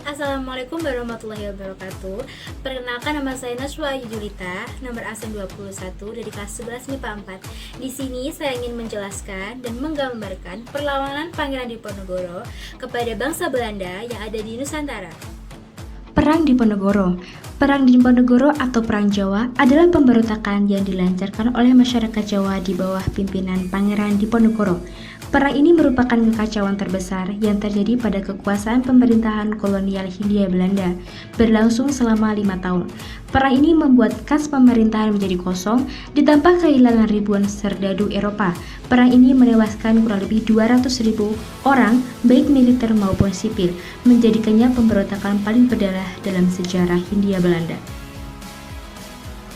Assalamualaikum warahmatullahi wabarakatuh. Perkenalkan, nama saya Najwa Ayu Julita, nomor absen 21 dari kelas 11 MIPA 4. Di sini saya ingin menjelaskan dan menggambarkan perlawanan Pangeran Diponegoro kepada bangsa Belanda yang ada di Nusantara. Perang Diponegoro. Perang Diponegoro atau Perang Jawa adalah pemberontakan yang dilancarkan oleh masyarakat Jawa di bawah pimpinan Pangeran Diponegoro. Perang ini merupakan kekacauan terbesar yang terjadi pada kekuasaan pemerintahan kolonial Hindia Belanda, berlangsung selama 5 tahun. Perang ini membuat kas pemerintahan menjadi kosong, ditambah kehilangan ribuan serdadu Eropa. Perang ini menewaskan kurang lebih 200.000 orang, baik militer maupun sipil, menjadikannya pemberontakan paling berdarah dalam sejarah Hindia Belanda.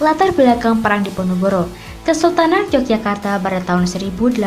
Latar belakang Perang Diponegoro. Kesultanan Yogyakarta pada tahun 1822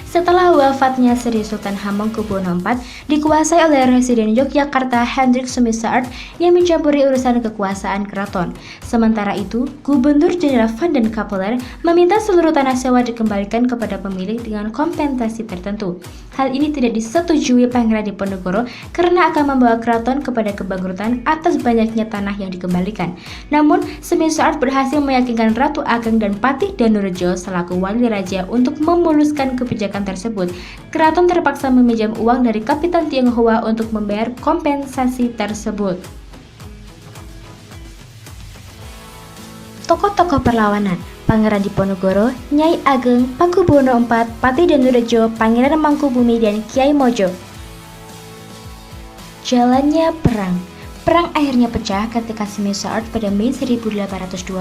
setelah wafatnya Sri Sultan Hamengkubuwono IV dikuasai oleh Residen Yogyakarta Hendrik Sumissaert yang mencampuri urusan kekuasaan keraton. Sementara itu, Gubernur Jenderal Van den Kapeler meminta seluruh tanah sewa dikembalikan kepada pemilik dengan kompensasi tertentu. Hal ini tidak disetujui Pangeran Diponegoro karena akan membawa keraton kepada kebangkrutan atas banyaknya tanah yang dikembalikan. Namun, Sumissaert berhasil meyakinkan Ratu Ageng dan Patih Danurejo selaku wali raja untuk memuluskan kebijakan tersebut. Keraton terpaksa meminjam uang dari Kapitan Tionghoa untuk membayar kompensasi tersebut. Tokoh-tokoh perlawanan: Pangeran Diponegoro, Nyai Ageng, Pakubuwono IV, Patih Danurejo, Pangeran Mangkubumi, dan Kiai Mojo. Jalannya perang. Perang akhirnya pecah ketika Sumissaert pada Mei 1825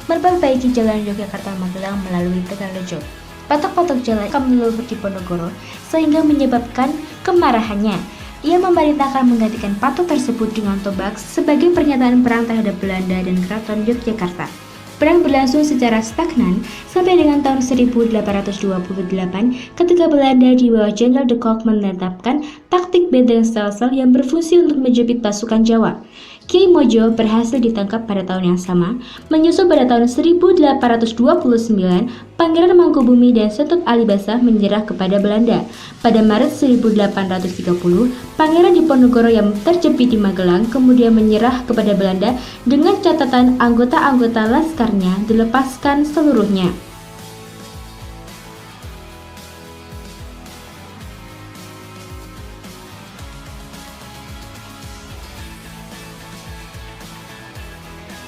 memperbaiki jalan Yogyakarta-Magelang melalui Tegalrejo. Patok-patok jalan meluber Diponegoro sehingga menyebabkan kemarahannya. Ia memerintahkan menggantikan patok tersebut dengan tombak sebagai pernyataan perang terhadap Belanda dan Keraton Yogyakarta. Perang berlangsung secara stagnan sampai dengan tahun 1828 ketika Belanda di bawah Jenderal de Kock menetapkan taktik benteng sel-sel yang berfungsi untuk menjepit pasukan Jawa. Kiai Mojo berhasil ditangkap pada tahun yang sama. Menyusul pada tahun 1829, Pangeran Mangkubumi dan Setut Alibasa menyerah kepada Belanda. Pada Maret 1830, Pangeran Diponegoro yang terjepit di Magelang kemudian menyerah kepada Belanda dengan catatan anggota-anggota laskarnya dilepaskan seluruhnya.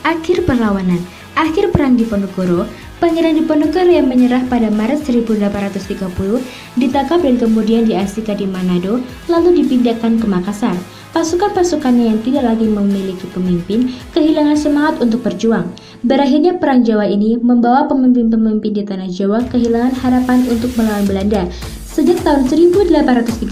Akhir perlawanan. Akhir Perang Diponegoro. Pangeran Diponegoro yang menyerah pada Maret 1830 ditangkap dan kemudian diasingkan di Manado, lalu dipindahkan ke Makassar. Pasukan-pasukannya yang tidak lagi memiliki pemimpin kehilangan semangat untuk berjuang. Berakhirnya Perang Jawa ini membawa pemimpin-pemimpin di tanah Jawa kehilangan harapan untuk melawan Belanda. Sejak tahun 1832,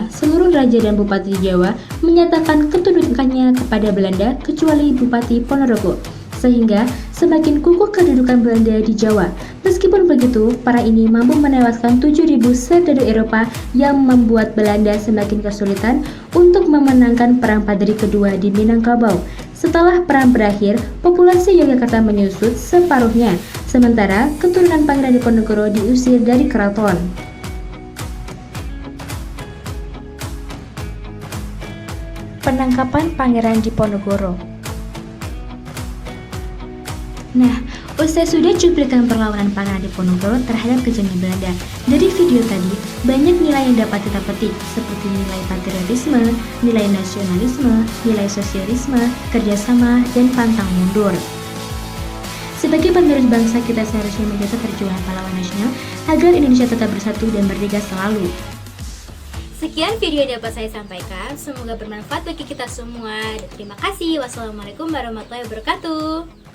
seluruh raja dan bupati di Jawa menyatakan ketundukannya kepada Belanda kecuali Bupati Ponorogo, sehingga semakin kukuh kedudukan Belanda di Jawa. Meskipun begitu, perang ini mampu menewaskan 7.000 serdadu Eropa yang membuat Belanda semakin kesulitan untuk memenangkan Perang Padri kedua di Minangkabau. Setelah perang berakhir, populasi Yogyakarta menyusut separuhnya, sementara keturunan Pangeran Diponegoro diusir dari keraton. Penangkapan Pangeran Diponegoro. Nah, usai sudah cuplikan perlawanan Pangeran Diponegoro terhadap kejamnya Belanda. Dari video tadi, banyak nilai yang dapat kita petik, seperti nilai patriotisme, nilai nasionalisme, nilai sosialisme, kerjasama, dan pantang mundur. Sebagai penerus bangsa, kita seharusnya menjaga perjuangan pahlawan nasional agar Indonesia tetap bersatu dan merdeka selalu. Sekian video yang dapat saya sampaikan, semoga bermanfaat bagi kita semua. Terima kasih. Wassalamualaikum warahmatullahi wabarakatuh.